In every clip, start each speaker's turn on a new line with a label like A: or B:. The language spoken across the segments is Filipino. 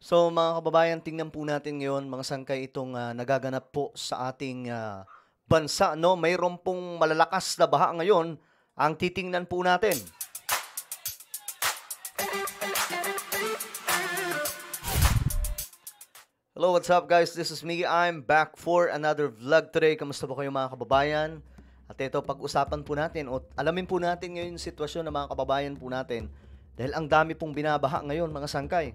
A: So mga kababayan, tingnan po natin ngayon mga sangkay itong nagaganap po sa ating bansa. No? Mayroon pong malalakas na baha ngayon ang titingnan po natin. Hello, what's up guys? This is me. I'm back for another vlog today. Kamusta po kayo mga kababayan? At ito, pag-usapan po natin o alamin po natin ngayon yung sitwasyon ng mga kababayan po natin dahil ang dami pong binabaha ngayon mga sangkay.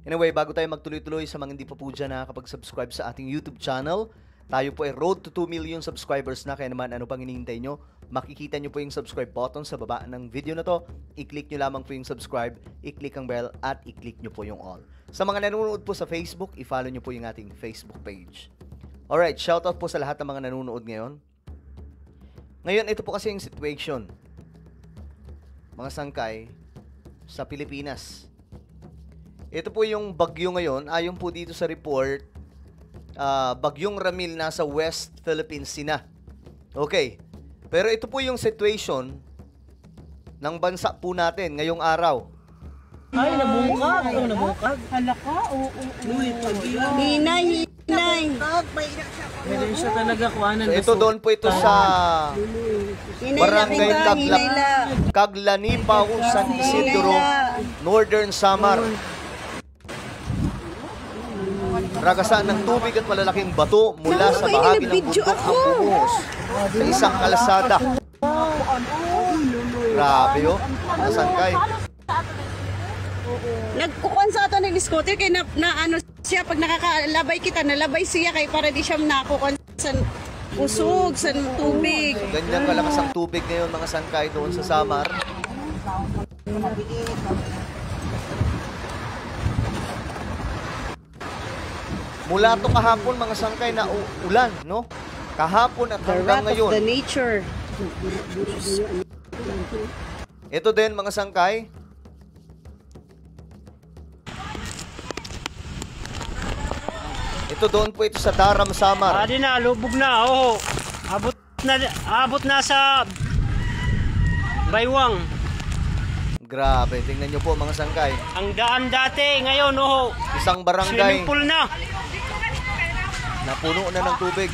A: Anyway, bago tayo magtuloy-tuloy sa mga hindi pa po dyan nakakapag-subscribe sa ating YouTube channel, tayo po ay road to 2 million subscribers na. Kaya naman ano pang hinihintay nyo, makikita nyo po yung subscribe button sa baba ng video na to. I-click nyo lamang po yung subscribe, i-click ang bell at i-click nyo po yung all. Sa mga nanonood po sa Facebook, i-follow nyo po yung ating Facebook page. Alright, shoutout po sa lahat ng mga nanonood ngayon. Ngayon, ito po kasi yung situation, mga sangkay, sa Pilipinas. Ito po yung bagyo ngayon. Ayon po dito sa report, bagyong Ramil nasa West Philippines Sea. Okay. Pero ito po yung situation ng bansa po natin ngayong araw.
B: Ay, nabungkag. Ito nabungkag.
C: Halaka, oo.
B: Hinay. Meron siya talaga kuhanan.
A: So ito doon po ito sa Barangay Caglanipaw, San Isidro, Northern Samar. Ragasan ng tubig at malalaking bato mula sa bahagi ng bundok ang bumuhos sa isang kalsada. Grabe oh, nasangkay.
C: Nagkukuhan sa ato ng scooter kay na ano siya pag nakakalabay kita nalabay siya kay para di siya nakukuhan sa usog sa tubig.
A: So, ganyan kalakas ang tubig ngayon mga sangkay doon sa Samar. Mula to kahapon mga sangkay na ulan, no? Kahapon at hanggang ngayon.
C: The nature.
A: Ito din mga sangkay. Ito doon po ito sa Daram, Samar.
B: Adi na, lubog na. Oo. Abot na sa Baywang.
A: Grabe, tingnan nyo po mga sangkay.
B: Ang daan dati, ngayon, oo.
A: Isang barangay.
B: Swimming pool na.
A: Napuno na ng tubig.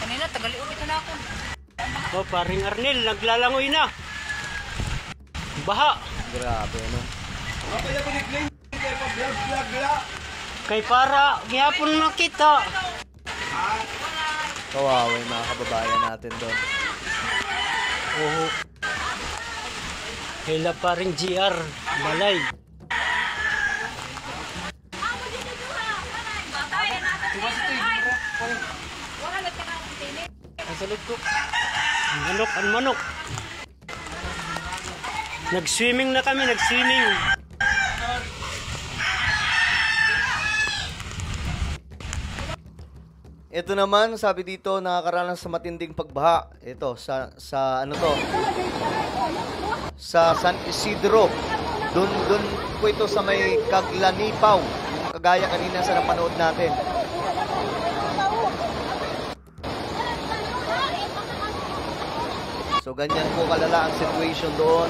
C: Kanina tagali-ulit na ako.
B: Oh, paring Arnel, naglalangoy na. Baha.
A: Grabe, no?
B: Kay para, gihapon makita.
A: Kawawa yung mga kababayan natin doon.
B: Oo. Hila pa rin GR, balay. Kasalog ko. Manok, ang manok. Nag-swimming na kami, nag-swimming.
A: Ito naman, sabi dito, nakakaranas sa matinding pagbaha. Ito, sa ano to? Sa San Isidro. Doon po ito sa may Caglanipaw. Kagaya kanina sa napanood natin. So, ganyan po kalala ang situation doon.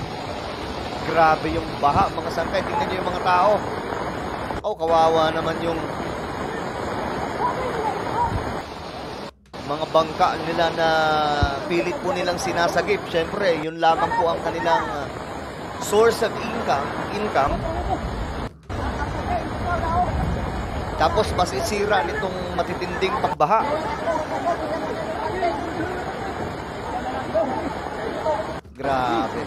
A: Grabe yung baha, mga sangkay. Tingnan nyo yung mga tao. Oh, kawawa naman yung mga bangka nila na pilit po nilang sinasagip. Siyempre, yun lamang po ang kanilang source of income. Tapos masisira nitong matitinding pagbaha. Grabe.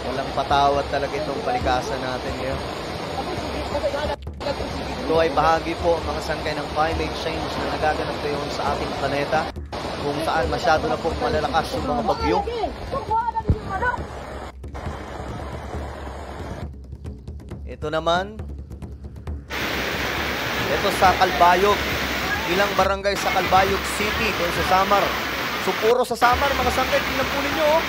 A: Walang patawad talaga itong palikasan natin ngayon. Ito ay bahagi po mga sangkay ng climate change na nagaganap ngayon sa ating planeta, kung saan masyado na pong malalakas yung mga bagyo. Ito naman, ito sa Calbayog. ilang barangay sa Calbayog City, doon sa Samar. So, puro sa Samar, mga sangkay. Tingnan po ninyo, oh.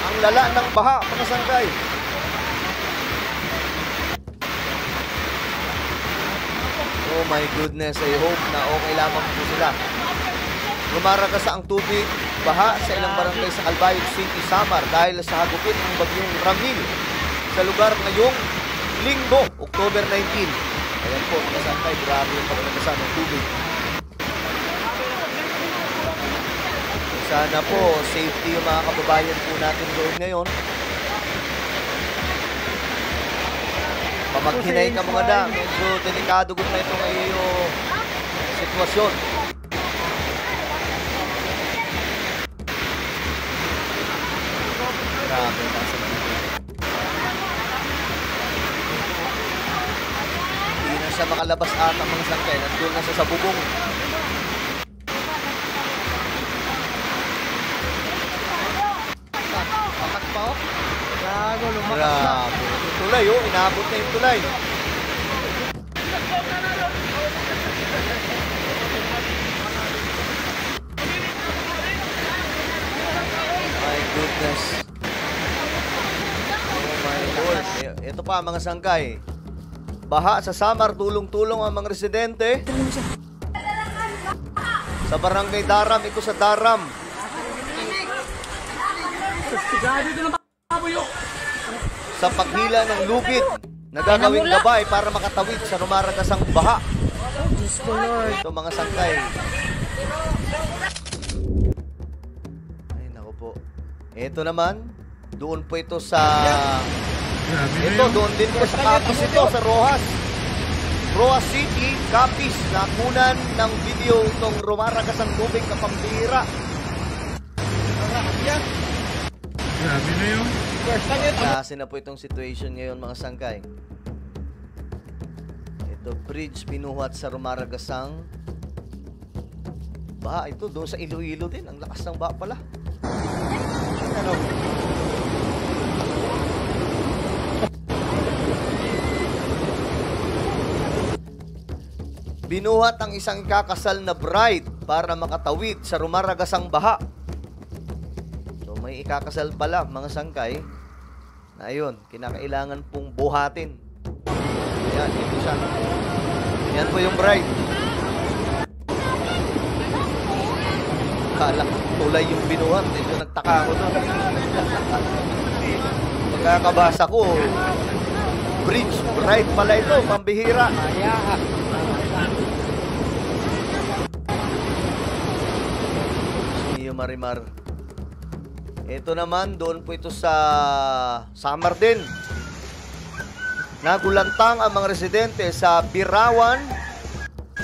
A: Ang lala ng baha, mga sangkay. Oh my goodness, I hope na okay lamang po sila. Rumaragas ang tubig, baha sa ilang barangay sa Calbayog City, Samar dahil sa hagupit ng bagyong Ramil sa lugar ngayong Linggo, October 19. Ayan po, mga sangkay, grabe yung pagkagasan ng tubig. Sana po, safety yung mga kababayan po natin doon ngayon. Pamaghinay ka mga da, medyo delikado kung na itong sitwasyon. Grabe, nasa dito. Hindi na siya makalabas ata mga sangkay. Nandun na siya sa bubong.
B: Patak pa oh. Gago, lumakas na.
A: Grabe. Yung tulay, oh. Inaabot na yung tulay. My goodness. Oh my Lord. Ito pa, mga sangkay. Baha sa Samar, tulong-tulong ang mga residente. Sa barangay Daram, ito sa Daram. Sa paghila ng lubid, nagagawing gabay para makatawid sa rumaragasang baha. Ito mga sangkay. Ay, naku po. Ito naman, doon po ito sa... Ito, doon din po sa Capiz ito, sa Rojas. Rojas City, Capiz. Nakunan ng video itong rumaragasang tubig na pambihira.
B: Grabe na yun.
A: Kasi na po itong situation ngayon mga sangkay. Ito, bridge binuhat sa rumaragasang baha. Ito, doon sa Iloilo din. Ang lakas ng baha pala. Ano? Binuhat ang isang kakasal na bride para makatawid sa rumaragasang baha. So may ikakasal pala mga sangkay na ayun, kinakailangan pong buhatin. Ayan, ito siya. Yan po yung bride. Kala ko tulay yung binuhat. Medyo nagtaka ako doon. Pagkakabasa ko, bridge, bride pala ito, pambihira. Marimar. Ito naman, doon po ito sa Samar din. Nagulantang ang mga residente sa Birawan,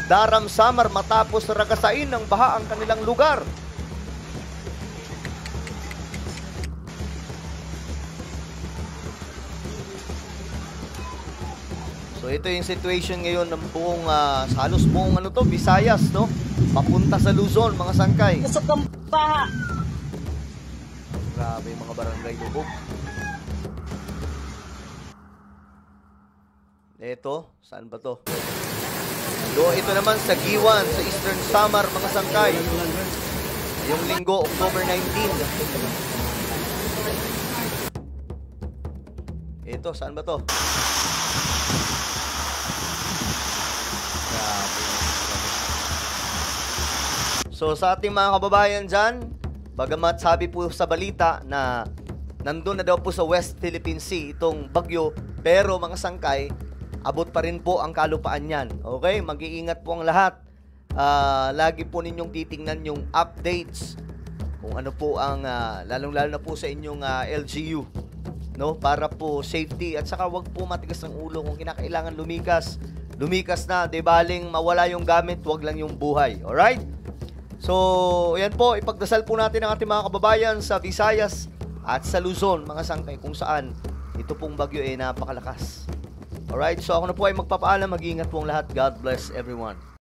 A: Daram, Samar matapos ragasain ng baha ang kanilang lugar. So ito yung situation ngayon ng buong halos buong Visayas, no? Papunta sa Luzon, mga sangkay.
C: Kusog ang baha.
A: Grabe yung mga barangay lubog. Ito, saan ba to? Ito naman sa Giwan, sa Eastern Samar, mga sangkay. Yung linggo, October 19. Ito, saan ba to? Grabe. So sa ating mga kababayan dyan, bagamat sabi po sa balita na nandun na daw po sa West Philippine Sea itong bagyo, pero mga sangkay, abot pa rin po ang kalupaan yan. Okay? Mag-iingat po ang lahat. Lagi po ninyong titingnan yung updates kung ano po ang, lalong-lalo na po sa inyong LGU. No? Para po safety at saka wag po matigas ng ulo kung kinakailangan lumikas. Lumikas na, di baling mawala yung gamit, wag lang yung buhay. Alright? So, yan po, ipagdasal po natin ang ating mga kababayan sa Visayas at sa Luzon, mga sangkay, kung saan ito pong bagyo ay napakalakas. Alright, so ako na po ay magpapaalam, mag-iingat po ang lahat. God bless everyone.